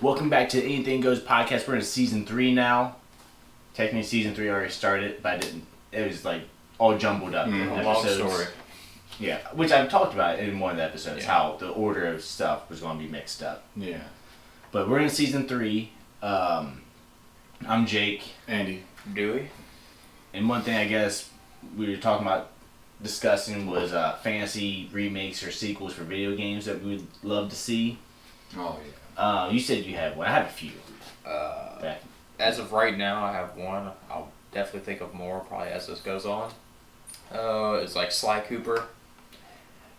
Welcome back to Anything Goes podcast. We're in season 3 now. Technically, season 3 already started, but I didn't. It was like all jumbled up. Long story. Yeah, which I've talked about in one of the episodes, how the order of stuff was going to be mixed up. Yeah. But we're in season 3. I'm Jake. Andy. Dewey. And one thing I guess we were talking about discussing was fantasy remakes or sequels for video games that we'd love to see. Oh, yeah. You said you had one. I have a few. As of right now, I have one. I'll definitely think of more probably as this goes on. It's like Sly Cooper.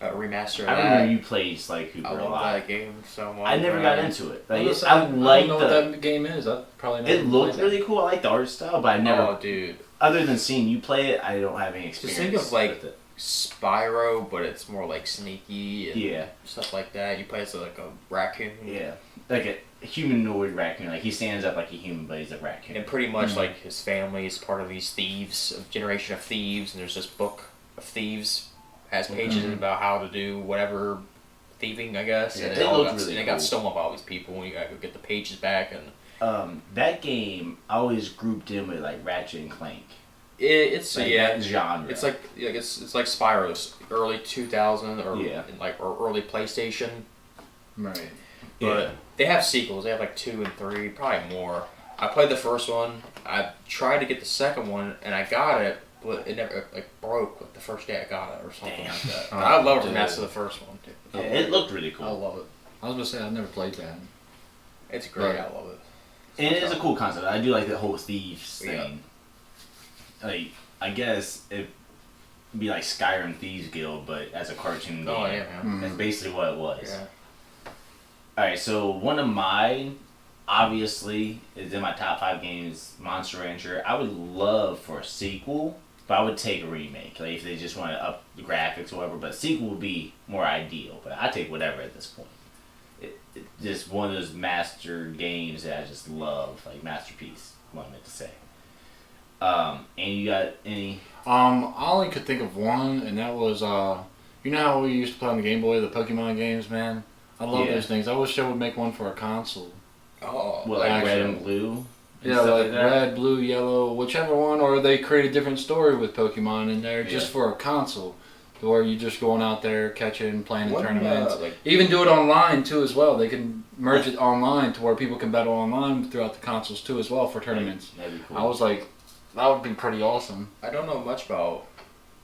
Remastered. I remember you played Sly Cooper I a love lot. that game so much. I never got into it. Like, I I like don't know what that game is. I probably never It looked played really cool. I like the art style, but I never. Oh, dude. Other than seeing you play it, I don't have any experience. Just think of like with it. Spyro, but it's more like sneaky and Yeah. stuff like that. You play as like a raccoon. Yeah, like a humanoid raccoon. Like he stands up like a human, but he's a raccoon. And pretty much like his family is part of these thieves, a generation of thieves, and there's this book of thieves has pages about how to do whatever thieving, I guess. Yeah, and it all looked got, really and it cool. got stolen by all these people, and you gotta go get the pages back. And That game I always grouped in with like Ratchet and Clank. it's Like yeah, that genre. it's like it's like Spyro's early 2000 or or early PlayStation. Right. But they have sequels. They have like 2 and 3, probably more. I played the first one. I tried to get the second one, and I got it, but it never broke like the first day I got it or something like that. Oh, I love dude. Remastered the first one too. Yeah, it looked really I cool. love it. I was going to say, I've never played that. It's great. Right. I love it. And it is a cool concept. I do like the whole thieves thing. Like I guess it'd be like Skyrim Thieves Guild, but as a cartoon game. Oh yeah, man. That's basically what it was. Yeah. Alright, so one of mine, obviously, is in my top 5 games, Monster Rancher. I would love for a sequel, but I would take a remake. Like, if they just want to up the graphics or whatever, but a sequel would be more ideal. But I'd take whatever at this point. It's just one of those master games that I just love. Like, masterpiece, what I meant to say. And you got any... I only could think of one, and that was, you know how we used to play on the Game Boy, the Pokemon games, man? I love those things. I wish they would make one for a console. Oh, What, like actually. red and blue? And Yeah, stuff like that? red, blue, yellow, whichever one, or they create a different story with Pokemon in there just for a console. Or you just going out there catching, playing in tournaments. Even do it online too as well. They can merge it online to where people can battle online throughout the consoles too as well for tournaments. That'd be cool. I was like, that would be pretty awesome. I don't know much about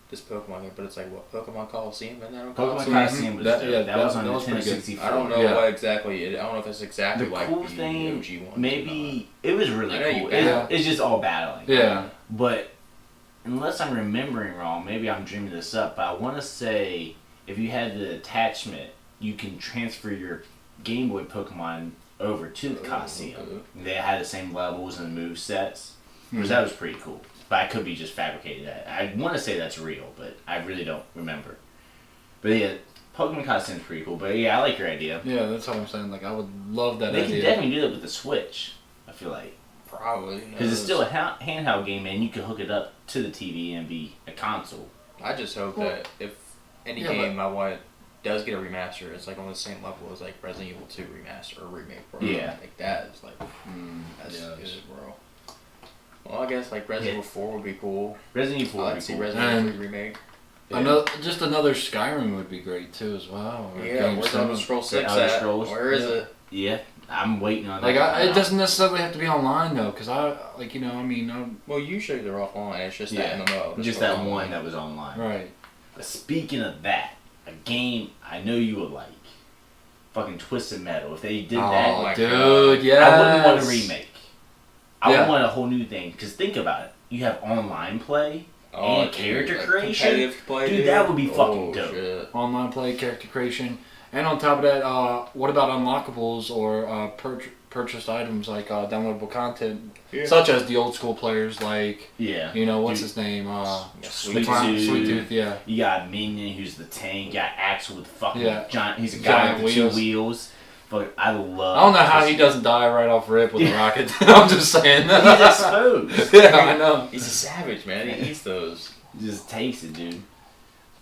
this Pokemon game, but it's like what Pokemon Coliseum and that on Pokemon console? Coliseum was That- dope. yeah, that was on that was Nintendo pretty good. 64. I don't know Yeah. what exactly. I don't know if it's exactly The like cool the thing, OG one. maybe it was really I know you cool. battle. It's just all battling. Yeah. But unless I'm remembering wrong, maybe I'm dreaming this up. But I want to say if you had the attachment, you can transfer your Game Boy Pokemon over to the Coliseum. They had the same levels and move sets, which that was pretty cool. But I could be just fabricating that. I want to say that's real, but I really don't remember. But yeah, Pokemon Coliseum is pretty cool. But yeah, I like your idea. Yeah, that's what I'm saying. Like, I would love that They idea. can definitely do that with the Switch, I feel like. Probably. Because it's still a handheld game, and you can hook it up to the TV and be a console. I just hope that if any game I want does get a remaster, it's like on the same level as like Resident Evil 2 remaster or remake, bro. Yeah. Like that is like that's good, bro. Well, I guess like Resident Evil 4 would be cool. Resident Evil 4 I'd would be see cool. Resident Evil 3 remake. Another Skyrim would be great too as well. Or Yeah, Game where's seven. Elder Scrolls 6 Elder at? Scrolls. Where is it? Yeah, I'm waiting on Like, that. it doesn't necessarily have to be online though, because Well, usually they're offline. It's just that MMO. Just that one that was online. right. But speaking of that, a game I know you would like. Fucking Twisted Metal. If they did that, my dude, God. yes. I wouldn't want a remake. I Yeah. would want a whole new thing. Because think about it. You have online play and character creation. Competitive play, Dude, that would be fucking dope. Shit. Online play, character creation, and on top of that, what about unlockables or purchased items like downloadable content, such as the old school players like, Yeah. what's his name? Sweet Sweet Tooth. Tooth, yeah. You got Minion, who's the tank. You got Axel with fucking giant. He's a guy Giant with the wheels. 2 wheels. But I love. I don't know how he doesn't die right off rip with a rocket. I'm just saying. He's exposed. Yeah, I know. He's a savage, man. He eats those. Just takes it, dude.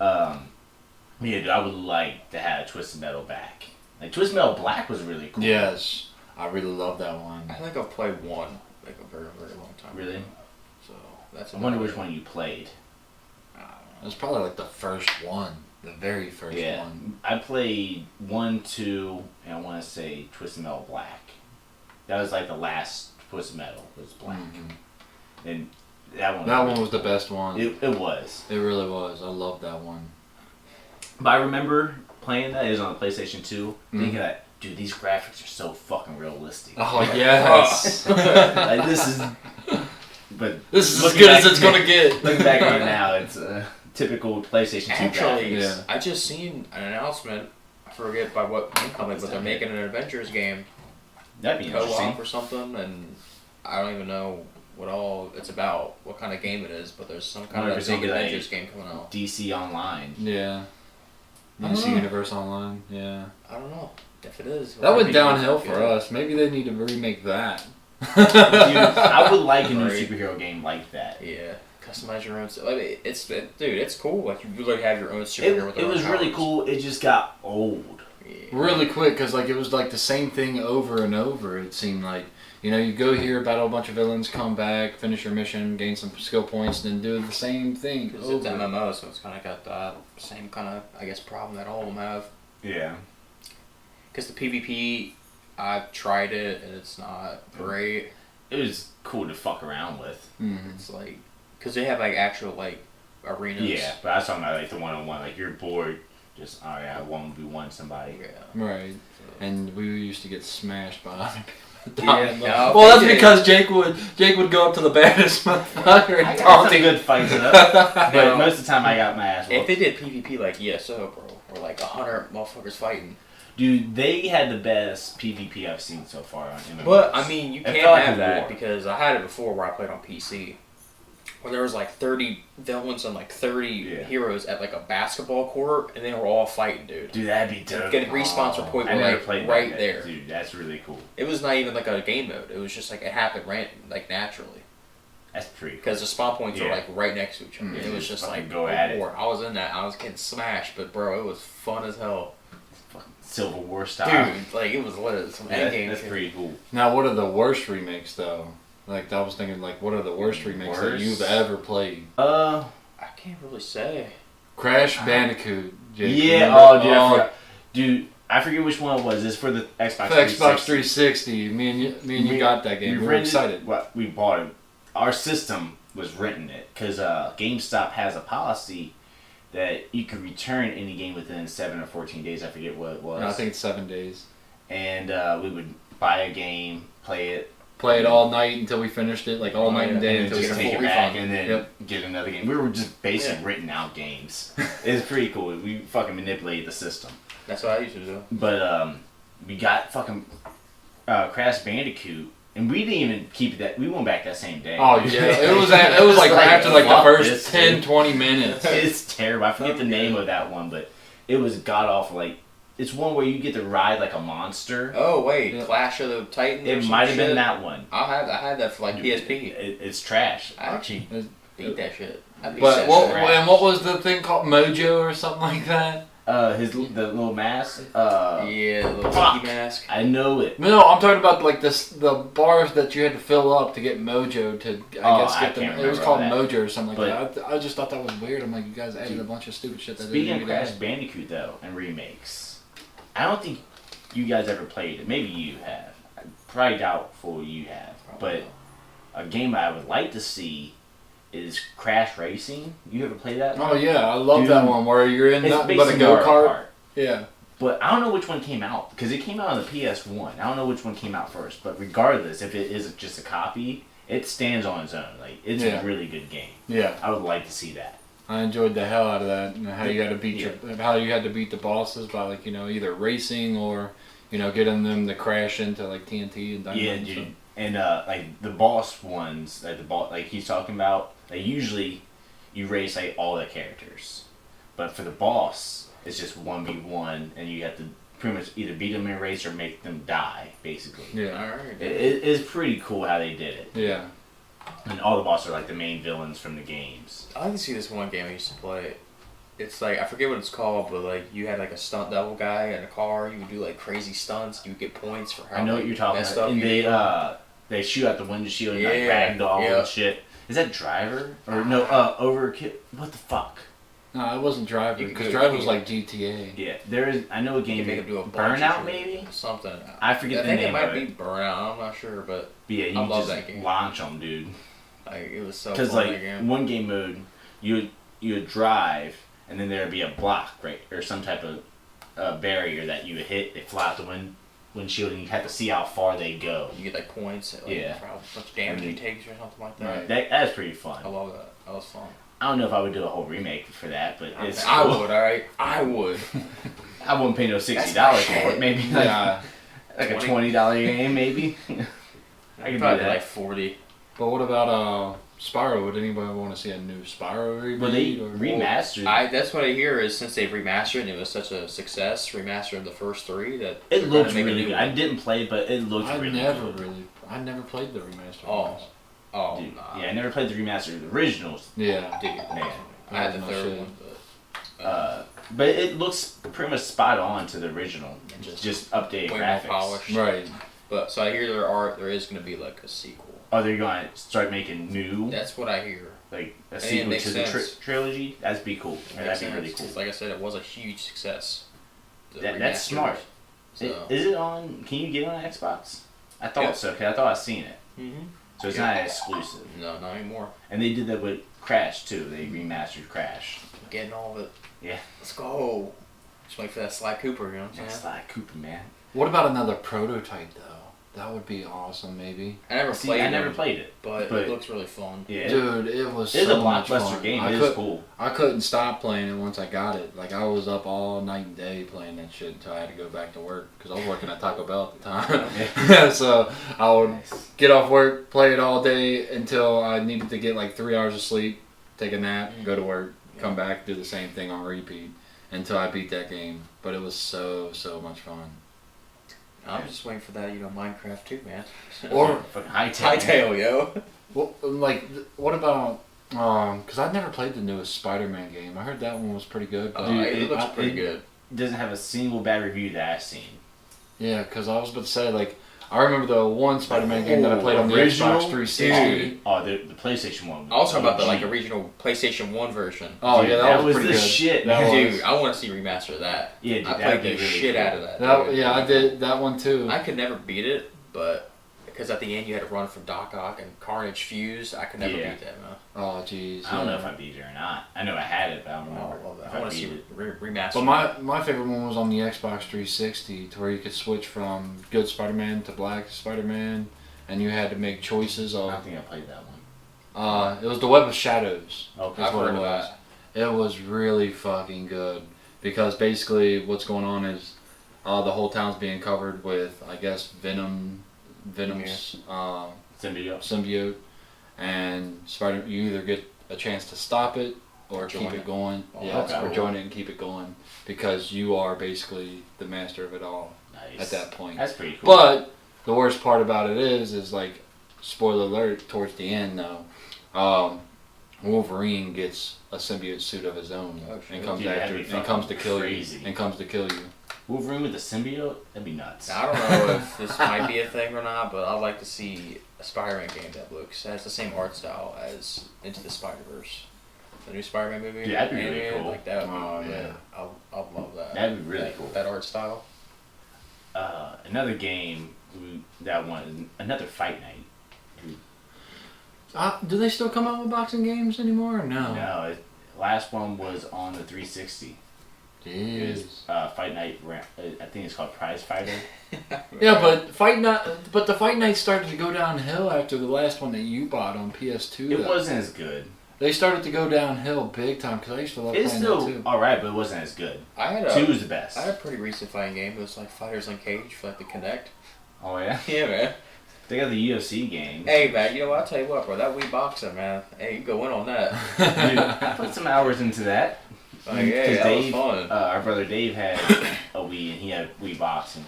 Yeah, dude, I would like to have Twisted Metal back. Like Twisted Metal Black was really cool. Yes. I really love that one. I think I've played one like a very, very long time. Really? Ago. So that's. I wonder which one you played. It was probably like the first one. The very first one. I played 1, 2, and I want to say Twisted Metal Black. That was like the last Twisted Metal was Black. Mm-hmm. And that one was the best one. It was. It really was. I love that one. But I remember playing that. It was on the PlayStation 2. Thinking that, dude, these graphics are so fucking realistic. Oh, yes. Like, this is... But this is as good as it's going to get. Looking back on it now, it's a typical PlayStation 2 Actually, graphics. I just seen an announcement. I forget by what game company, but they're making an Avengers game. That'd be interesting. Co-op or something, and I don't even know what all it's about, what kind of game it is, but there's some kind of big Avengers game coming out. DC Online. Yeah. DC Universe Online, yeah. I don't know if it is. That went downhill for us. Maybe they need to remake that. Dude, I would like a new superhero game like that. Yeah. Customize your own. Like, it's cool. Like you really have your own superhero. It was really cool. It just got old. Yeah. Really quick, because like it was like the same thing over and over. It seemed like you go here, battle a bunch of villains, come back, finish your mission, gain some skill points, and then do the same thing. Because it's MMO, so it's kind of got the same kind of problem that all of them have. Yeah. Because the PvP, I've tried it and it's not great. It was cool to fuck around with. Mm-hmm. It's like, because they have like actual like arenas. Yeah, but I was talking about like the one-on-one. Like you're bored, just I 1v1 somebody. Yeah. Right. So. And we used to get smashed by other people. Yeah. Well, that's because Jake would go up to the baddest motherfucker and taunt him. Good fights enough, but most of the time I got my ass whooped. If they did PvP like ESO, bro, or like 100 motherfuckers fighting. Dude, they had the best PvP I've seen so far on MMOs. But I mean, you can't have that because I had it before where I played on PC. Where there was like 30 villains and like 30 heroes at like a basketball court, and they were all fighting, dude. Dude, that'd be dope. Getting respawns or point right there. Dude, that's really cool. It was not even like a game mode. It was just like it happened like naturally. That's pretty cool. Because the spawn points are like right next to each other. It was just like go at it. I was in that. I was getting smashed, but bro, it was fun as hell. Civil War style. Dude, like it was lit. Some endgame. That's pretty cool. Now, what are the worst remakes though? Like I was thinking, like what are the worst remakes that you've ever played? I can't really say. Crash Bandicoot. Jake, yeah. Dude, I forget which one it was. It's for the Xbox 360. Xbox 360. Me and you got that game. We were excited. We bought it. Our system was renting it because GameStop has a policy that you could return any game within 7 or 14 days. I forget what it was. No, I think it's 7 days. And we would buy a game, play it all night until we finished it, like all night and day until we just get take a full it back refund. and then get another game. We were just basically renting out games. It was pretty cool. We fucking manipulated the system. That's what I used to do. But we got fucking Crash Bandicoot. And we didn't even keep that. We went back that same day. Oh yeah, it was like after like the first 10-20 minutes. It's terrible. I forget the name of that one, but it was god awful. Like it's one where you get to ride like a monster. Oh wait, Clash of the Titans. It might have been that one. I had that for like PSP. It's trash. I actually beat that shit. But what was the thing called, Mojo or something like that? The little mask. Yeah, the little monkey mask. I know it. No, I'm talking about like the bars that you had to fill up to get Mojo to get them. It was called Mojo or something like that. I just thought that was weird. I'm like, you guys added a bunch of stupid shit. Speaking of Crash Bandicoot though and remakes, I don't think you guys ever played it. Maybe you have. Probably doubtful you have. But a game I would like to see is Crash Racing. You ever play that? Oh yeah, I love that one where you're in that by the go-kart. Yeah. But I don't know which one came out because it came out on the PS1. I don't know which one came out first. But regardless, if it is just a copy, it stands on its own. Like it's a really good game. Yeah. I would like to see that. I enjoyed the hell out of that. And how you had to beat how you had to beat the bosses by like either racing or getting them to crash into like TNT and dynamite. Yeah, dude. And like the boss ones, like he's talking about, like usually you race like all the characters, but for the boss it's just 1v1, and you have to pretty much either beat them in a race or make them die, basically. Yeah, alright. It's pretty cool how they did it. Yeah. And all the bosses are like the main villains from the games. I like to see this one game I used to play. It's like, I forget what it's called, but like you had like a stunt double guy in a car. You would do like crazy stunts. You would get points for how I know what you're talking about. And they shoot out the windshield and like ragdoll and shit. Is that Driver or no? Overkill. What the fuck? No, it wasn't Driver because Driver was like GTA. Yeah, there is. I know a game. Make do a Burnout maybe. Something. I forget the name. I think it might be Burnout. I'm not sure, but yeah, you I love just that game. launch them, dude. Like it was so. Because fun, like game. one game mode, you would drive and then there would be a block, right, or some type of barrier that you would hit. They fly out the windshield and you have to see how far they go. You get like points, for how much damage he takes or something like that. Right. That's pretty fun. I love that. That was fun. I don't know if I would do a whole remake for that, but it's cool. I would, alright? I would. I wouldn't pay no $60 for it. Maybe like a $20 game, maybe. I could probably do that. Like 40. But what about Spyro? Would anybody want to see a new Spyro reboot? Well, they remastered. That's what I hear is since they've remastered and it was such a success, remastered the first 3 that it looks really good. I didn't play, but it looked really good. I never played the remastered. Oh, dude. Nah. Yeah, I never played the remastered. The originals. Yeah. Dude, man. I had the third one, but it looks pretty much spot on to the original. Just updated graphics. More polished. Right. But so I hear there is going to be like a sequel. Oh, they're going to start making new. That's what I hear. Like a sequel to the trilogy. That'd be cool. That'd be really cool. Like I said, it was a huge success. That's smart. So. Is it on? Can you get it on Xbox? I thought so. Cause I thought I seen it. Mm-hmm. So it's not exclusive. No, not anymore. And they did that with Crash too. They remastered Crash. Getting all of it. Yeah. Let's go. Just wait for that Sly Cooper, you know what I'm saying? Sly Cooper, man. What about another prototype though? That would be awesome, maybe. I never played it, but it looks really fun. Yeah, dude, it was. It's so a blockbuster game. It is cool. I couldn't stop playing it once I got it. Like I was up all night and day playing that shit until I had to go back to work because I was working at Taco Bell at the time. So I would get off work, play it all day until I needed to get like 3 hours of sleep, take a nap, go to work, come back, do the same thing on repeat until I beat that game. But it was so much fun. I'm just waiting for that, Minecraft too, man. Or Hightail, yo. Well, like, what about? Because I've never played the newest Spider-Man game. I heard that one was pretty good. But it looks pretty good. It doesn't have a single bad review that I've seen. Yeah, because I was about to say, like, I remember the one Spider-Man game that I played on the Xbox 360. Oh, the PlayStation 1. I was talking about the original PlayStation 1 version. Oh, dude, yeah, that was the pretty good. Shit. Dude, I want to see remaster of that. Yeah, dude, I played the shit out of that. Yeah, I did that one too. I could never beat it, but because at the end you had to run from Doc Ock and Carnage Fuse, I could never beat that, man. Oh, jeez. I don't know if I beat it or not. I know I had it, but I don't remember. I want to see remaster. But my favorite one was on the Xbox 360, to where you could switch from good Spider-Man to Black Spider-Man, and you had to make choices. I don't think I played that one. It was the Web of Shadows. Okay, I've heard of that. It was really fucking good because basically what's going on is the whole town's being covered with, I guess, Venom's symbiote, and you either get a chance to stop it or keep it going. Or join it and keep it going because you are basically the master of it all at that point. That's pretty cool. But the worst part about it is like, spoiler alert, towards the end though, Wolverine gets a symbiote suit of his own and comes after and comes to kill you. Wolverine with a symbiote? That'd be nuts. I don't know if this might be a thing or not, but I'd like to see a Spider-Man game that has the same art style as Into the Spider-Verse. The new Spider-Man movie. Yeah, that'd be really cool. Like that would be I'll love that. That'd be really cool. That art style. Another game another Fight Night. Do they still come out with boxing games anymore or no? No, last one was on the 360. Jeez. Fight Night, I think it's called Prize Fighter. Yeah, but the Fight Night started to go downhill after the last one that you bought on PS2. It wasn't as good. They started to go downhill big time because I used to love playing that too. It's still alright, but it wasn't as good. 2 was the best. I had a pretty recent fighting game. It was like Fighters Uncaged for like the Kinect. Oh yeah? Yeah, man. They got the UFC game. Hey, man, you know what? I'll tell you what, bro. That Wii Boxing, man. Hey, you can go in on that. Dude, I put some hours into that. That was fun. Our brother Dave had a Wii, and he had Wii Box, and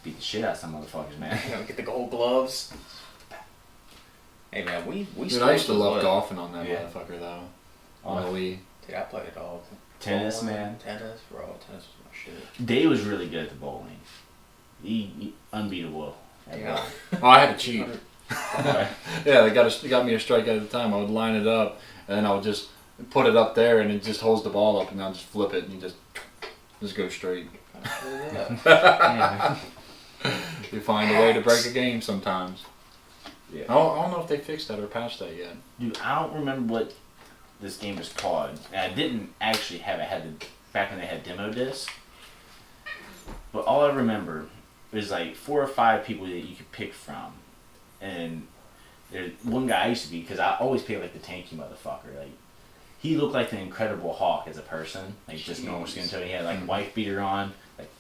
beat the shit out of some motherfuckers, man. Get the gold gloves. Hey, man, we Dude, I used to love golfing on that motherfucker, though. On the Wii. Dude, I played it all. Tennis, bowling, man. Tennis, bro. Tennis was my shit. Dave was really good at the bowling. He unbeatable. Yeah. Oh, I had to cheat. Yeah, they got me a strike at a time. I would line it up, and then I would just put it up there, and it just holds the ball up, and I'll just flip it, and just go straight. Yeah. You find a way to break a game sometimes. Yeah. I don't know if they fixed that or patched that yet. Dude, I don't remember what this game was called. And I didn't actually have it. Back when they had demo discs. But all I remember was like 4 or 5 people that you could pick from. And there's one guy I used to be, because I always picked like the tanky motherfucker. Like, he looked like the Incredible Hulk as a person. Like, just normal skin tone. He had like wife beater on, like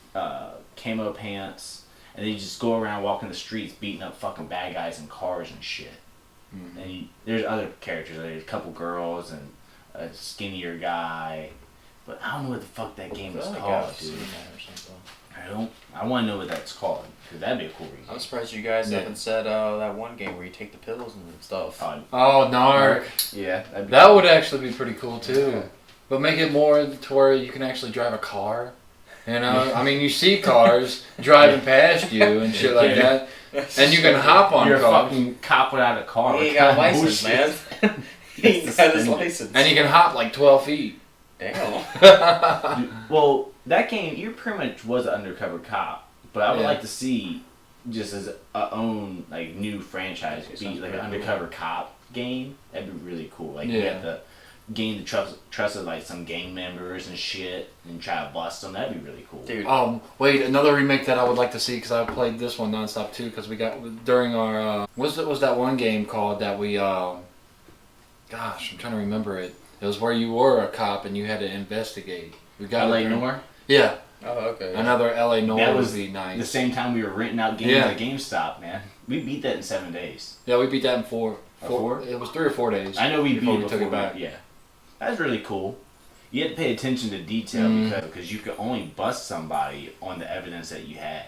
camo pants. And they just go around walking the streets beating up fucking bad guys in cars and shit. Mm-hmm. And there's other characters. There's a couple girls and a skinnier guy. But I don't know what the fuck that game is called, dude. I want to know what that's called. Because that'd be a cool reason. I'm surprised you guys haven't said that one game where you take the pills and stuff. Oh, Narc. Yeah. That would actually be pretty cool, too. Yeah. But make it more to where you can actually drive a car. You know, I mean, you see cars driving past you and shit like that, and you can hop on You're cars. a fucking cop without a car. He ain't got a license, man. He ain't got his license. And you can hop like 12 feet. Damn. Well, that game, you pretty much was an undercover cop, but I would like to see, just as a own like new franchise, be like an undercover cop game. That'd be really cool. Like you have to gain the trust of like some gang members and shit, and try to bust them. That'd be really cool, dude. Wait, another remake that I would like to see, because I played this one nonstop too. Because we got during our was that one game called that we gosh, I'm trying to remember it. It was where you were a cop and you had to investigate. We got LA Noire. Yeah. Oh, okay. Another LA Noire would be nice. The same time we were renting out games at GameStop, man. We beat that in 7 days. Yeah, we beat that in 4. 4? It was 3 or 4 days. I know we beat it took it back. Yeah. That's really cool. You had to pay attention to detail because you could only bust somebody on the evidence that you had.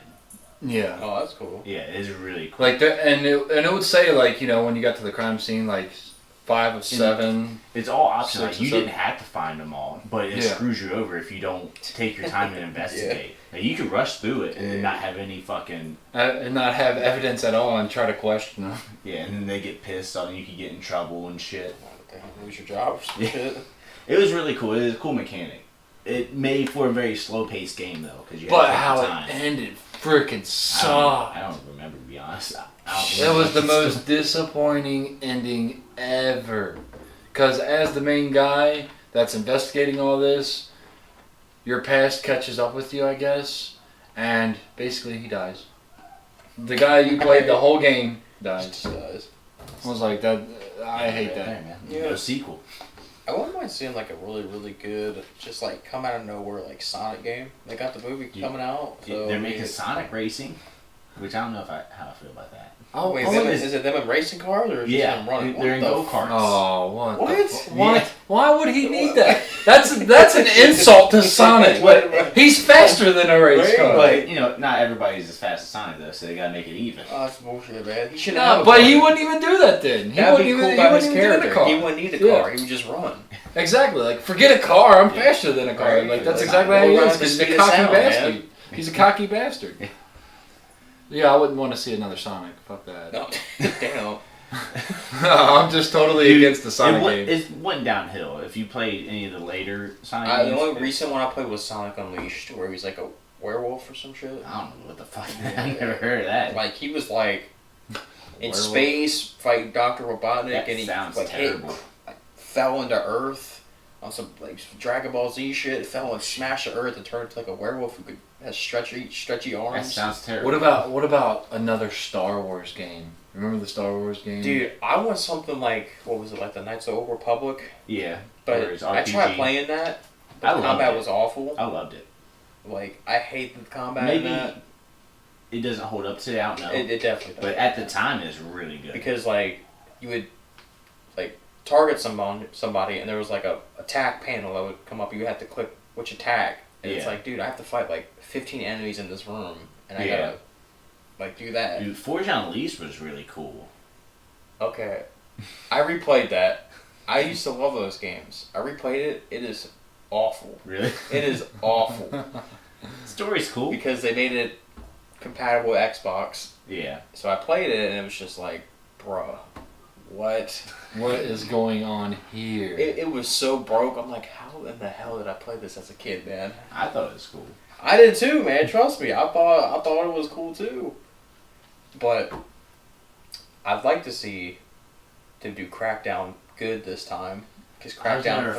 Yeah. Oh, that's cool. Yeah, it is really cool. Like and it would say like, you know, when you got to the crime scene, like 5 of 7. It's all optional. Like, you 7. didn't have to find them all, but it screws you over if you don't take your time and investigate. Like, you could rush through it and not have any fucking and not have evidence at all and try to question them. Yeah, and then they get pissed on you. Could get in trouble and shit. Lose your job or some shit. It was really cool. It was a cool mechanic. It made for a very slow-paced game, though, because you had but to take how the time. it ended freaking sucked. I don't remember, to be honest. It was the most disappointing ending ever. Because as the main guy that's investigating all this, your past catches up with you, I guess, and basically he dies. The guy you played the whole game dies. I was like, that. I hate that. Man. No sequel. I wouldn't mind seeing like a really, really good, just like come out of nowhere like Sonic game. They got the movie coming out. So they're making Sonic Racing, which I don't know how I feel about that. Oh wait, is it them in racing cars or is it them running? They're in go-karts. Oh, what? What? Why would he need that? That's an insult to Sonic. He's faster than a race car. But you know, not everybody's as fast as Sonic though, so they gotta make it even. Oh, that's bullshit, man. He shouldn't have. But he wouldn't even do that then. He That'd wouldn't be even. Cool about his He wouldn't character. He wouldn't need a car. He would just run. Exactly. Like, forget a car. I'm faster than a car. Right. Like, that's exactly how he is. Because he's a cocky bastard. Man. He's a cocky bastard. Yeah, I wouldn't want to see another Sonic. Fuck that. No. Damn. I'm just totally against the Sonic game. It went downhill. If you played any of the later Sonic games. The only recent one I played was Sonic Unleashed, where he was like a werewolf or some shit. I don't know what the fuck. I never heard of that. Like, he was like in space fighting Dr. Robotnik, and he like terrible. Fell into Earth on some like Dragon Ball Z shit. Fell and smashed the Earth and turned into like a werewolf who has stretchy arms. That sounds terrible. What about another Star Wars game? Remember the Star Wars game? Dude, I want something like, what was it, like the Knights of the Old Republic? Yeah. But I tried playing that. The combat was awful. I loved it. Like, I hate the combat in that. It doesn't hold up today, I don't know. It definitely doesn't. But at the time, it was really good. Because, like, you would, like, target somebody, and there was, like, a attack panel that would come up. You had to click which attack. And it's like, dude, I have to fight, like, 15 enemies in this room. And I gotta, like, do that. Dude, Forge Unleashed was really cool. Okay. I replayed that. I used to love those games. I replayed it. It is awful. Really? It is awful. Story's cool. Because they made it compatible with Xbox. Yeah. So I played it and it was just like, bruh, what? What is going on here? It was so broke. I'm like, how in the hell did I play this as a kid, man? I thought it was cool. I did too, man. Trust me. I thought it was cool too. But I'd like to see them do Crackdown good this time. Because Crackdown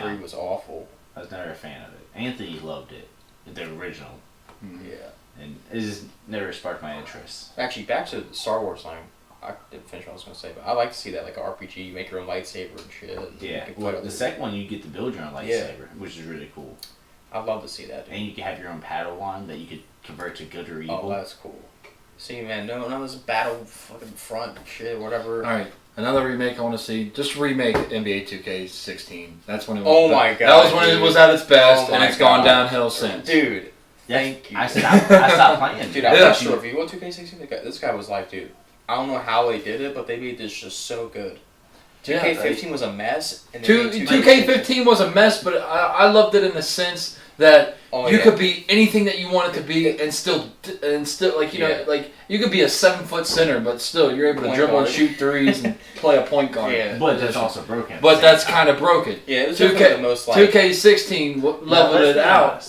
3 was awful. I was never a fan of it. Anthony loved it. The original. Yeah. And it just never sparked my interest. Actually, back to the Star Wars thing. I didn't finish what I was going to say, but I like to see that, like, RPG. You make your own lightsaber and shit. And Yeah. Well, the second one, you get to build your own lightsaber, which is really cool. I'd love to see that. Dude. And you can have your own Padawan that you could convert to good or evil. Oh, that's cool. See, man, no, this battle fucking front shit, whatever. All right, another remake I want to see. Just remake NBA 2K16. That's when it was. Oh my god. That was when it was at its best, Oh and my it's gone God. downhill since. Dude, thank you. I stopped playing. Dude, I I'm Yeah. not sure if you want 2K16. This guy was like, dude, I don't know how they did it, but they made this just so good. 2K15 was a mess. And they made 2K15 was a mess, but I loved it in the sense that you could be anything that you wanted to be, and still like like you could be a 7-foot center, but still you're able to Point dribble guard. and shoot threes and play a point guard. Yeah. But that's also broken. But that's kind of broken. Yeah, it was definitely the most like 2K16 leveled it out.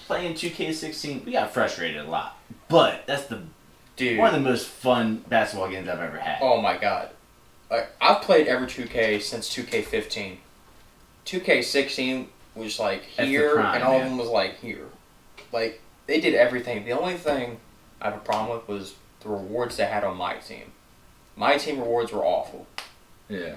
Playing 2K16, we got frustrated a lot. But that's dude. one of the most fun basketball games I've ever had. Oh my god. Like, I've played every 2K since 2K15. 2K16 was like here, prime, and all of man. them was like here. Like, they did everything. The only thing I have a problem with was the rewards they had on my team. My team rewards were awful. Yeah.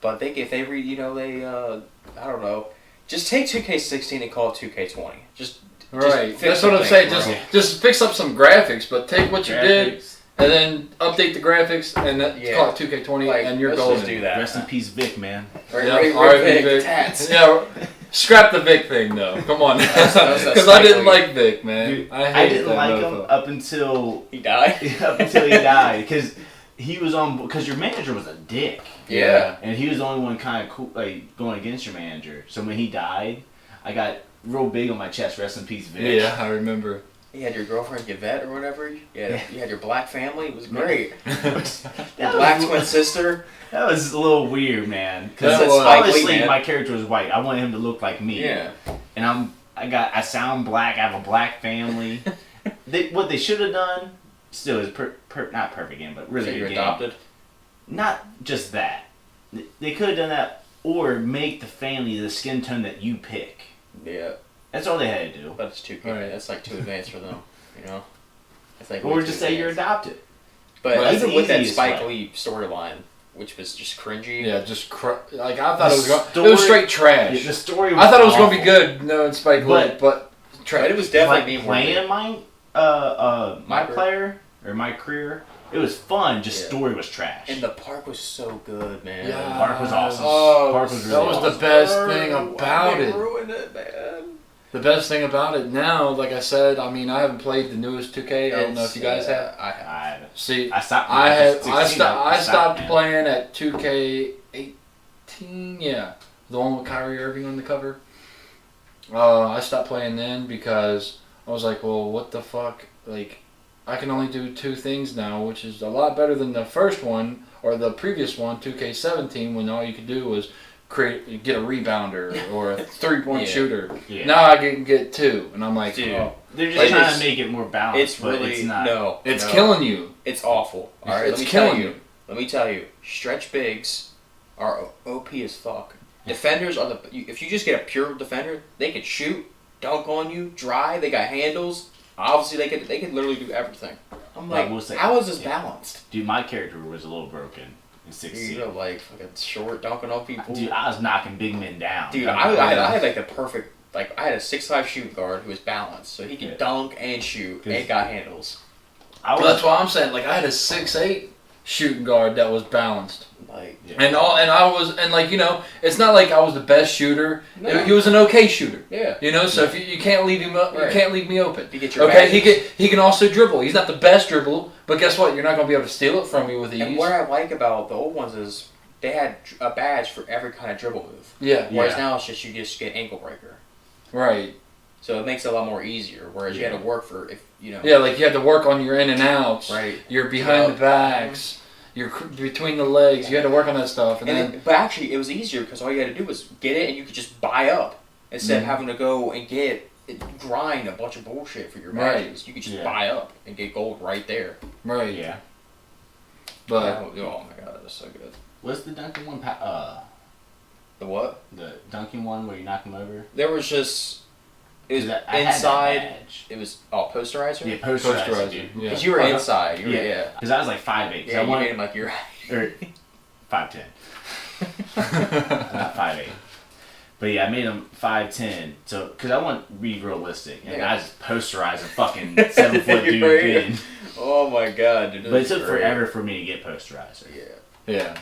But I don't know. Just take 2K16 and call it 2K20. Just Right. fix That's the what I'm thing, saying. bro. Just fix up some graphics, but take what you did Graphics. and then update the graphics and call it 2K20 Like, and you're let's golden. just do that. Rest in peace, Vic, man. R.I.P. Vic. Tats. Yeah, scrap the Vic thing though. Come on, That's that because I didn't Spike like Vic, man. Dude, I I hated didn't that like him motherfucker. up until He died? he died because he was on because your manager was a dick. Yeah. And he was the only one kind of cool, like going against your manager. So when he died, I got real big on my chest. Rest in peace, Vic. Yeah, I remember. You had your girlfriend Yvette or whatever. You had your black family. It was great. Your That black was- twin sister. That was a little weird, man. Because That was- obviously man. my character was white. I wanted him to look like me. Yeah. And I sound black. I have a black family. What they should have done, still is not perfect game, but really So good you're game. adopted. Not just that. They could have done that, or make the family the skin tone that you pick. Yeah. That's all they had to do. But it's too. Right. That's like too advanced for them. You know. It's like Or way just too say you're advanced. adopted. But Well, that's even the with that easiest Spike way. Lee storyline, which was just cringy. Yeah, just like I thought The it was going. It story- was straight trash. The story was I thought it was going to be awful. good. No, in Spike Lee, But- but trash. But it was definitely being playing my career. player or my career. It was fun. Just Yeah. story was trash. And the park was so good, man. Yeah. The park was awesome. Oh, Park was that really was awesome. the best thing about They it. ruined it, man. The best thing about it now, like I said, I mean, I haven't played the newest 2K. I don't know if you guys have. I have. I See, I stopped. I playing have. 16, I stopped man. playing at 2K18. Yeah, the one with Kyrie Irving on the cover. I stopped playing then because I was like, well, what the fuck? Like, I can only do 2 things now, which is a lot better than the first one or the previous one, 2K17, when all you could do was get a rebounder or a 3-point Yeah. shooter. Yeah. Now I can get 2, and I'm like, Dude. oh, They're just Like, trying it's- to make it more balanced. It's but really it's not. no. it's no. killing you. It's awful. All right, It's let me killing tell you. Let me tell you. Stretch bigs are OP as fuck. Defenders are if you just get a pure defender, they can shoot, dunk on you, drive. They got handles. Obviously, they could literally do everything. I'm Like, like, we'll say- how is this yeah. balanced? Dude, my character was a little broken in 16. You know, like fucking short dunking on people. Dude, I was knocking big men down. Dude, I had like the perfect, like I had a 6'5" shooting guard who was balanced, so he could Yeah. dunk and shoot and 'Cause- got handles. I But was, that's why I'm saying, like, I had a 6'8" shooting guard that was balanced. Like, yeah. And like, you know, it's not like I was the best shooter. No. He was an okay shooter. yeah. You know, so if you can't leave him up, Right. you can't leave me open. If you get your Okay, back- he can also dribble. He's not the best dribble, but guess what? You're not going to be able to steal it from me with ease. And what I like about the old ones is they had a badge for every kind of dribble move. Yeah. Whereas now it's just you just get ankle breaker. Right. So it makes it a lot more easier. Whereas you had to work for Yeah, like you had to work on your in and outs. Right. You're behind the backs. You're between the legs. You had to work on that stuff, but actually, it was easier because all you had to do was get it, and you could just buy up instead of having to go and grind a bunch of bullshit for your badges. You could just buy up and get gold right there. Right. Yeah. But oh my god, that was so good. What's the dunking one? The what? The dunking one where you knock them over. There was just. It was I inside. It was posterizer. Yeah, posterizer. Dude. Because you were inside. Because I was like 5'8". Yeah, you made him like you're. Or 5'10". Not 5'8". But yeah, I made him 5'10". So because I want to be realistic, and I just posterize a fucking 7-foot dude in. Oh my god, dude! But it took forever for me to get posterizer. Yeah.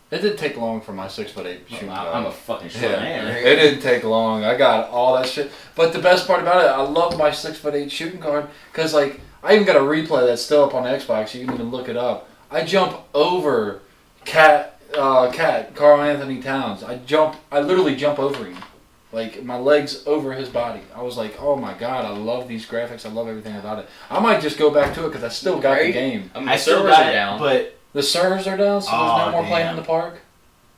It didn't take long for my 6'8" shooting guard. I'm a fucking short man. It didn't take long. I got all that shit. But the best part about it, I love my 6'8" shooting guard because like I even got a replay that's still up on Xbox. You can even look it up. I jump over Carl Anthony Towns. I literally jump over him, like my legs over his body. I was like, oh my god, I love these graphics. I love everything about it. I might just go back to it because I still got the game. I mean, the servers are down, but. The servers are down, so there's no more playing in the park?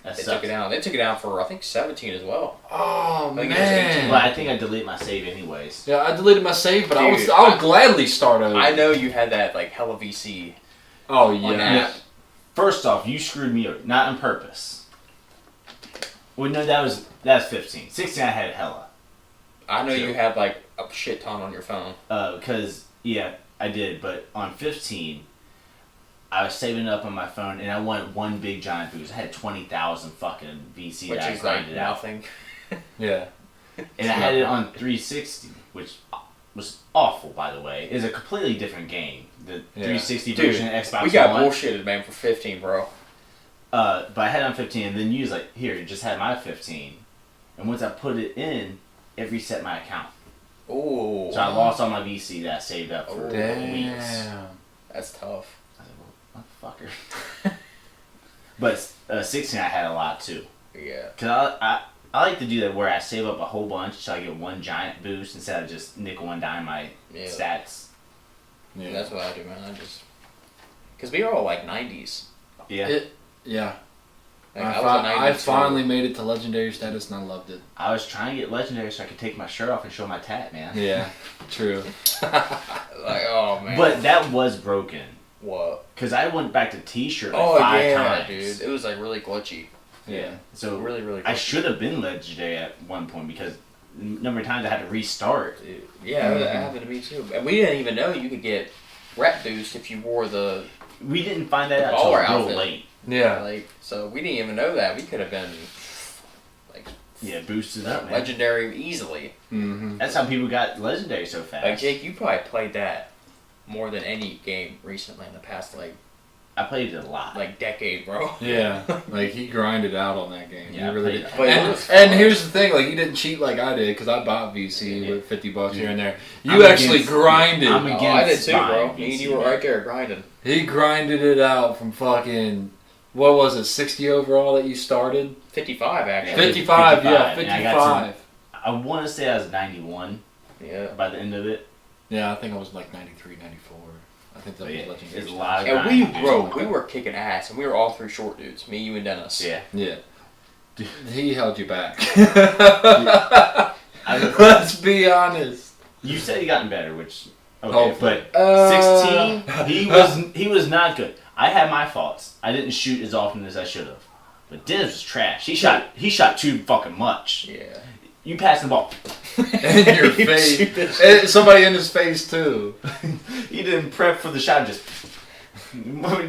They took it down. They took it down for, I think, 17 as well. Oh, man. Well, I think I deleted my save anyways. Yeah, I deleted my save, but I would gladly start over. I know you had that, like, hella VC. Oh, yeah. First off, you screwed me over. Not on purpose. Well, no, that was 15. 16, I had hella. I know you had, like, a shit ton on your phone. Because, yeah, I did. But on 15... I was saving it up on my phone, and I wanted one big giant boost. I had 20,000 fucking VC which that is I grinded like nothing. Yeah. And I had it on 360, which was awful, by the way. It's a completely different game. The 360 version of Xbox One. We got bullshitted, man, for 15, bro. But I had it on 15, and then you was like, here, just had my 15. And once I put it in, it reset my account. Ooh. So I lost all my VC that I saved up for weeks. That's tough. Motherfucker. But 16 I had a lot too. Yeah. Cause I like to do that where I save up a whole bunch so I get one giant boost instead of just nickel and dime my stats. Yeah, that's what I do, man. Cause we are all like 90s. Yeah. Like, I finally made it to legendary status and I loved it. I was trying to get legendary so I could take my shirt off and show my tat, man. Yeah, true. Like, oh man. But that was broken. What? Because I went back to T-shirt like 5 times. Dude. It was like really glitchy. Yeah. So really, really glitchy. I should have been legendary at one point because the number of times I had to restart. Yeah, that happened to me too. And we didn't even know you could get rep boost if you wore the. We didn't find that out until real late. Yeah. Like, so we didn't even know that. We could have been like. Yeah, boosted up, man. Legendary easily. Mm-hmm. That's how people got legendary so fast. Like Jake, you probably played that more than any game recently in the past, like. I played it a lot. Like decade, bro. Yeah, like he grinded out on that game. Yeah, he really did. But and here's the thing, like he didn't cheat like I did because I bought VC with $50 here and there. You I'm actually grinded. I did too, bro. Me and you were right there grinding. He grinded it out from fucking, what was it, 60 overall that you started? 55 actually. 55, yeah, 55. I want to say I was 91. Yeah. By the end of it. Yeah, I think I was like 93, 94. I think that was legendary. It's a lot of and we were kicking ass, and we were all three short dudes. Me, you, and Dennis. Yeah. Yeah. He held you back. Let's be honest. You said he gotten better, which okay, but 16, he was not good. I had my faults. I didn't shoot as often as I should have. But Dennis was trash. He shot too fucking much. Yeah. You passed the ball. In your face. And somebody in his face too. You didn't prep for the shot. You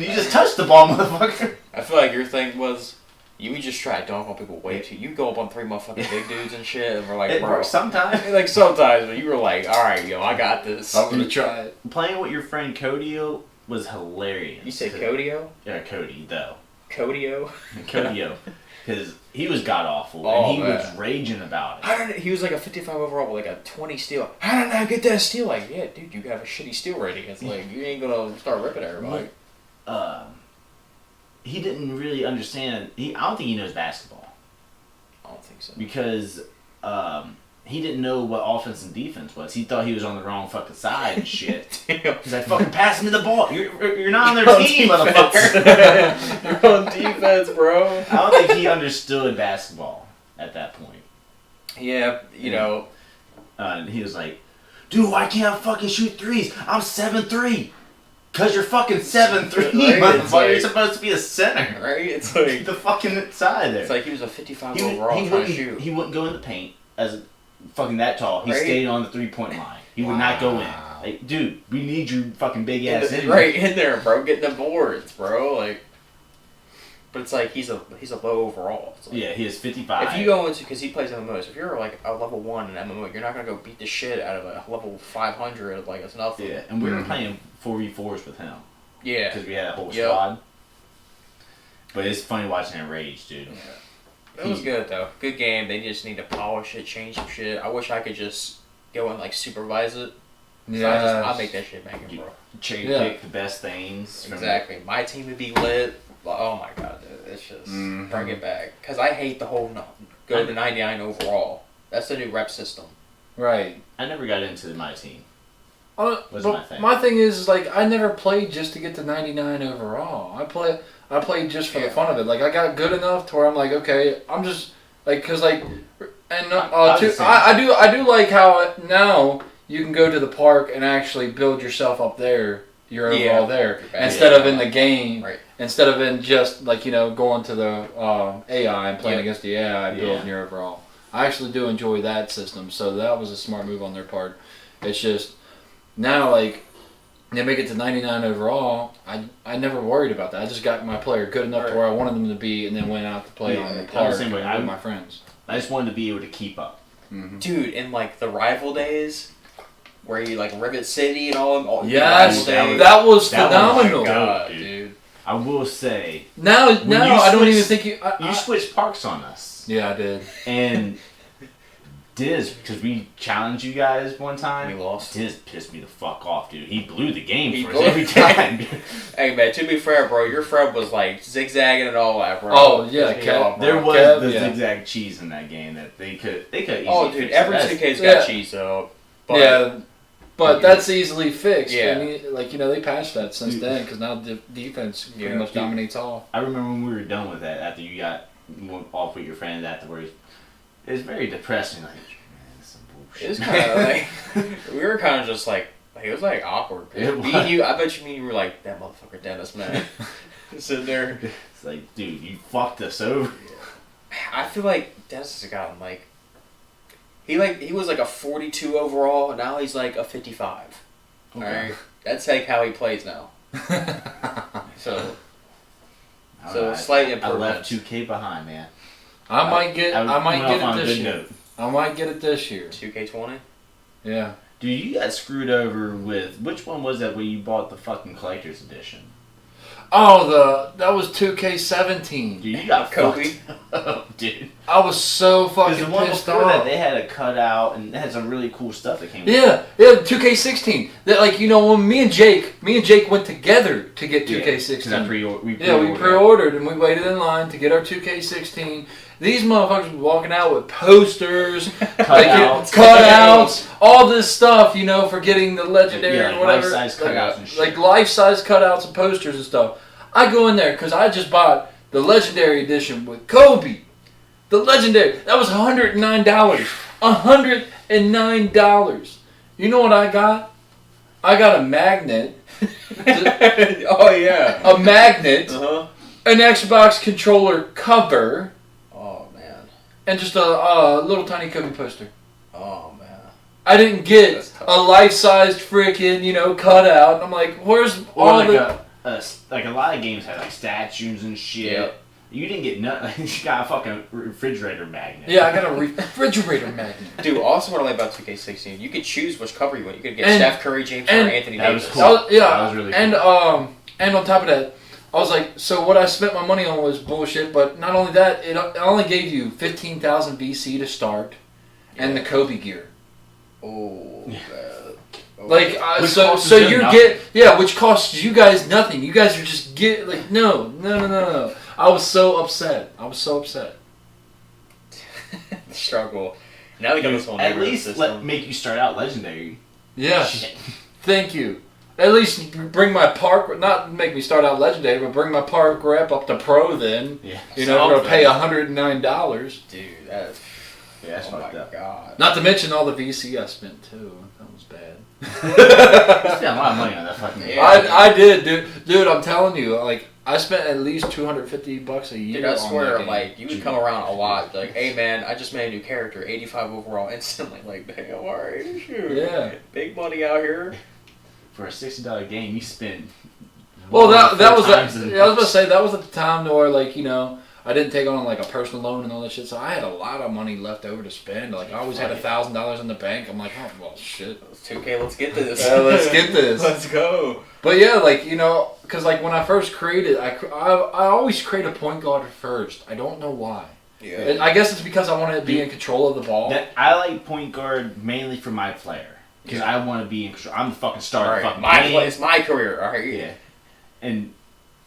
just touched the ball, motherfucker. I feel like your thing was you would just try to dunk on people way too. You go up on 3 motherfucking big dudes and shit, and we're like, it bro. works sometimes. Like sometimes, but you were like, all right, yo, I got this. I'm gonna try it. Playing with your friend Codio was hilarious. You said Codio? Yeah, Cody though. Codio. Codio. Because he was god awful, and he was raging about it. He was like a 55 overall with like a 20 steal. How did I get that steal? Like, yeah, dude, you have a shitty steal rating. It's like you ain't gonna start ripping everybody. he didn't really understand. I don't think he knows basketball. I don't think so. Because he didn't know what offense and defense was. He thought he was on the wrong fucking side and shit. He's like, fucking pass me the ball. You're not on their team, motherfucker. You're on defense, bro. I don't think he understood basketball at that point. Yeah, you know. He was like, dude, why can't I fucking shoot threes? I'm 7'3". Cause you're fucking 7'3", right? motherfucker. Like, you're supposed to be a center. Right? It's like the fucking side there. It's like he was a 55 overall trying to shoot. He wouldn't go in the paint as fucking that tall. He right? stayed on the 3-point line. He would not go in. Like, dude, we need you fucking big ass in right in there, bro. Getting the boards, bro. Like, but it's like he's a low overall. It's like, yeah, he is 55. If you go into, because he plays MMOs, if you're like a level 1 in MMO, you're not gonna go beat the shit out of a level 500 like it's nothing. Yeah, and we were playing 4v4s with him. Yeah, because we had a whole squad. But it's funny watching him rage, dude. Yeah. It was good though. Good game. They just need to polish it, change some shit. I wish I could just go and like supervise it. Yeah, I'll make that shit banging, bro. Cherry pick the best things. Exactly. My team would be lit. Oh my god, dude. It's just bring it back. Because I hate the whole go to 99 overall. That's the new rep system. Right. I never got into my team. But my thing is like I never played just to get to 99 overall. I played just for the fun of it. Like I got good enough to where I'm like, okay, I'm just like, cause like, and I do like how now you can go to the park and actually build yourself up there. Your overall there instead of in the game. Right. Instead of in just like going to the AI and playing against the AI building your overall. I actually do enjoy that system. So that was a smart move on their part. It's just now like they make it to 99 overall. I never worried about that. I just got my player good enough to where I wanted them to be, and then went out to play on the park with my friends. I just wanted to be able to keep up. Mm-hmm. Dude, in like the rival days, where you like Rivet City and all them. Yes, that was phenomenal. God, dude. I will say. Now I don't even think you switched parks on us. Yeah, I did. And Diz, because we challenged you guys one time. We lost. Diz pissed me the fuck off, dude. He blew the game for us every time. Hey, man, to be fair, bro, your friend was like zigzagging and all that, bro. Oh, yeah. There was the zigzag cheese in that game that they could easily Oh, dude, every 2K's got cheese, though. But, but that's easily fixed. Yeah. They patched that since then, because now defense pretty much dominates all. I remember when we were done with that, after you got off with your friends afterwards, it was very depressing. Like, man, this is some bullshit. It was kind of like, we were kind of just like, it was like awkward. Me and you, I bet you were like, that motherfucker Dennis, man. Sitting there. It's like, dude, you fucked us over. I feel like Dennis has gotten like, he was like a 42 overall, and now he's like a 55. Okay. All right, that's like how he plays now. So slight improvement. I left 2K behind, man. I might get it this year. Note. I might get it this year. 2K20. Yeah. Dude, you got screwed over with which one was that where you bought the fucking collector's edition? Oh, that was 2K17. Dude, you got Kobe. Dude. I was so fucking the one pissed before off. That they had a cutout and it had some really cool stuff that came. Yeah, 2K16. That when me and Jake went together to get 2K16. We pre-ordered and we waited in line to get our 2K16. These motherfuckers were walking out with posters, cutouts, all this stuff, for getting the legendary or whatever. Life-size cutouts and shit. Like life-size cutouts and posters and stuff. I go in there because I just bought the legendary edition with Kobe. The legendary. That was $109. $109. You know what I got? I got a magnet. Oh, yeah. A magnet. Uh-huh. An Xbox controller cover. And just a little tiny Kobe poster. Oh, man. I didn't get a life-sized freaking, cutout. And I'm like, where's all the... Like a lot of games had like statues and shit. Yep. You didn't get nothing. You got a fucking refrigerator magnet. Yeah, I got a refrigerator magnet. Dude, also what I like about 2K16, you could choose which cover you want. You could get Steph Curry, James Harden, Anthony Davis. That was cool. That was really cool. And on top of that, I was like, so what I spent my money on was bullshit, but not only that, it only gave you 15,000 BC to start, and the Kobe gear. Oh, Like Which so costs you them get which costs you guys nothing. You guys are just no. I was so upset. Struggle. Now they got this whole At neighborhood least system. make you start out legendary. Yeah. Shit. Thank you. At least bring my park, not make me start out legendary, but bring my park rep up to pro. Then Yeah. you know, I'm gonna pay $109. Dude, that's fucked up. God. Not to mention all the VC I spent too. That was bad. I spent a lot of money on that fucking game. I did, dude. I'm telling you, like I spent at least $250 a year. Dude, I swear, on that like you would come around a lot. Like, hey man, I just made a new character, 85 overall, instantly. Like, damn, alright, shoot. Yeah. Big money out here. For a $60 game, you spend. Well, that was I was about to say that was at the time where like I didn't take on like a personal loan and all that shit, so I had a lot of money left over to spend. Like I always had $1,000 in the bank. I'm like, oh well, shit. It's 2K. Let's get this. Let's get this. Let's go. But yeah, like because like when I first created, I always create a point guard first. I don't know why. Yeah. And I guess it's because I want to be in control of the ball. I like point guard mainly for my player. Because I want to be in control. I'm the fucking star of the fucking game. It's my career. All right. Yeah. And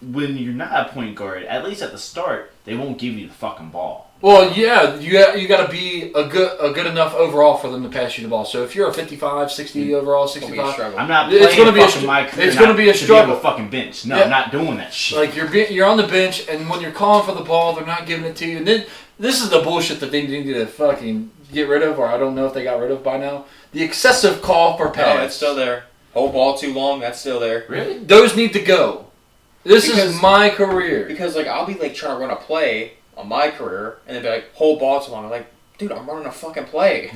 when you're not a point guard, at least at the start, they won't give you the fucking ball. Well, yeah, you got to be a good enough overall for them to pass you the ball. So if you're a 55, 60 overall, 65, I'm not playing it's gonna be my career. It's going to be a struggle. To be able to fucking bench. No, Yeah. I'm not doing that shit. Like you're on the bench, and when you're calling for the ball, they're not giving it to you. And then this is the bullshit that they need to fucking get rid of, or I don't know if they got rid of by now. The excessive call for pass. No, it's still there. Hold ball too long. That's still there. Really? Those need to go. This is my career. Because like I'll be like trying to run a play on my career, and they'll be like, hold ball too long. I'm like, dude, I'm running a fucking play.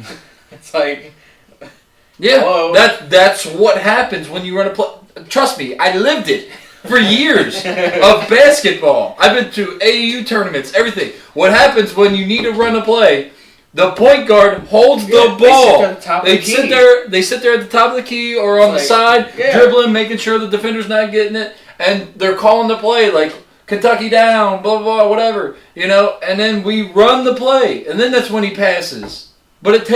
It's like, Yeah, hello? that's what happens when you run a play. Trust me, I lived it for years of basketball. I've been to AAU tournaments, everything. What happens when you need to run a play? The point guard holds the ball. They sit there at the top of the key or on the side, dribbling, making sure the defender's not getting it, and they're calling the play like Kentucky down, blah blah blah, whatever, and then we run the play, and then that's when he passes. But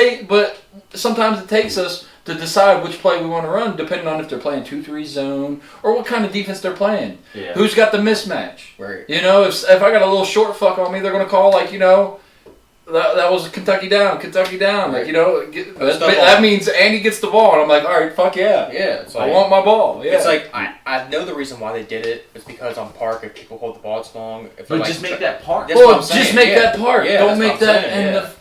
sometimes it takes us to decide which play we want to run, depending on if they're playing 2-3 zone or what kind of defense they're playing. Yeah. Who's got the mismatch? Right. If I got a little short fuck on me, they're gonna call like that was Kentucky down. Like, that means Andy gets the ball, and I'm like, all right, fuck yeah. Yeah. It's like, I want my ball. Yeah. It's like, I know the reason why they did it is because on park, if people hold the ball too long. But just make that park. Just make that park. Yeah, don't make that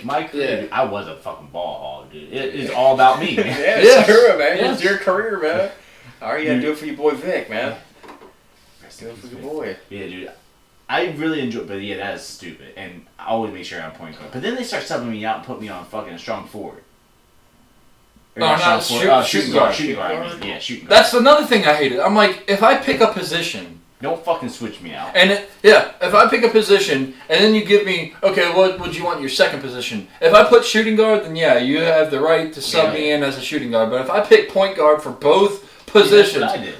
my career, dude, I was a fucking ball hog, dude. It's all about me, man. Yeah, Yes. screw it, man. Yes. It's your career, man. All right, you gotta do it for your boy Vic, man. Do it for your boy. Yeah, dude. I really enjoy it, but yeah, that is stupid. And I always make sure I'm point guard. But then they start subbing me out and put me on fucking a strong forward. Shooting guard. Shooting guard. Yeah, shooting guard. That's another thing I hated. I'm like, if I pick a position, don't fucking switch me out. and if I pick a position and then you give me, okay, what would you want your second position? If I put shooting guard, then yeah, you have the right to sub me in as a shooting guard. But if I pick point guard for both positions, that's what I did.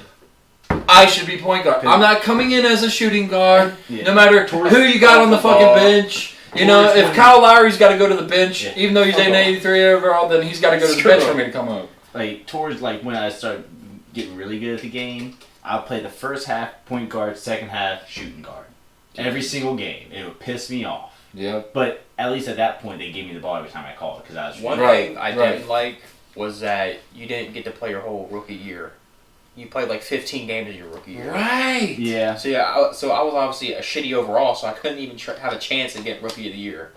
I should be point guard. I'm not coming in as a shooting guard, no matter who you got on the fucking ball. bench. If Kyle Lowry's got to go to the bench, even though he's an 83 overall, then he's got to go to the bench for me to come up. Like, towards, like, when I started getting really good at the game, I'll play the first half point guard, second half shooting guard. Every single game. It would piss me off. Yeah. But at least at that point, they gave me the ball every time I called because I was One thing I didn't like was that you didn't get to play your whole rookie year. You played like 15 games in your rookie year. Right. Yeah. So I was obviously a shitty overall, so I couldn't even have a chance to get rookie of the year.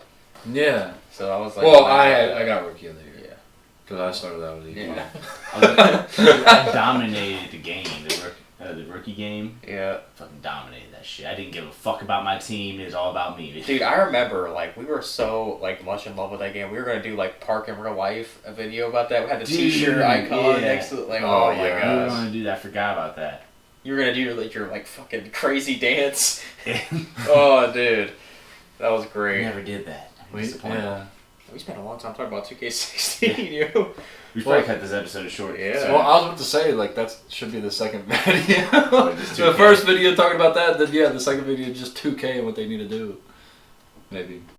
Yeah. So I was like, well, I got rookie of the year. Yeah. Because I started out with the Yeah. I dominated the game, the rookie game. Yeah. Fucking dominated that shit. I didn't give a fuck about my team. It was all about me. Dude, I remember, like, we were so, like, much in love with that game. We were going to do, like, Park in Real Life, a video about that. We had the t-shirt icon next to it. Like, oh my gosh. We were going to do that. I forgot about that. You were going to do, like, your, like, fucking crazy dance. Oh, dude. That was great. We never did that. We spent a long time talking about 2K16, you. We should probably cut this episode short. Yeah. Well, I was about to say, like, that should be the second video. The first video talking about that, then, yeah, the second video just 2K and what they need to do. Maybe.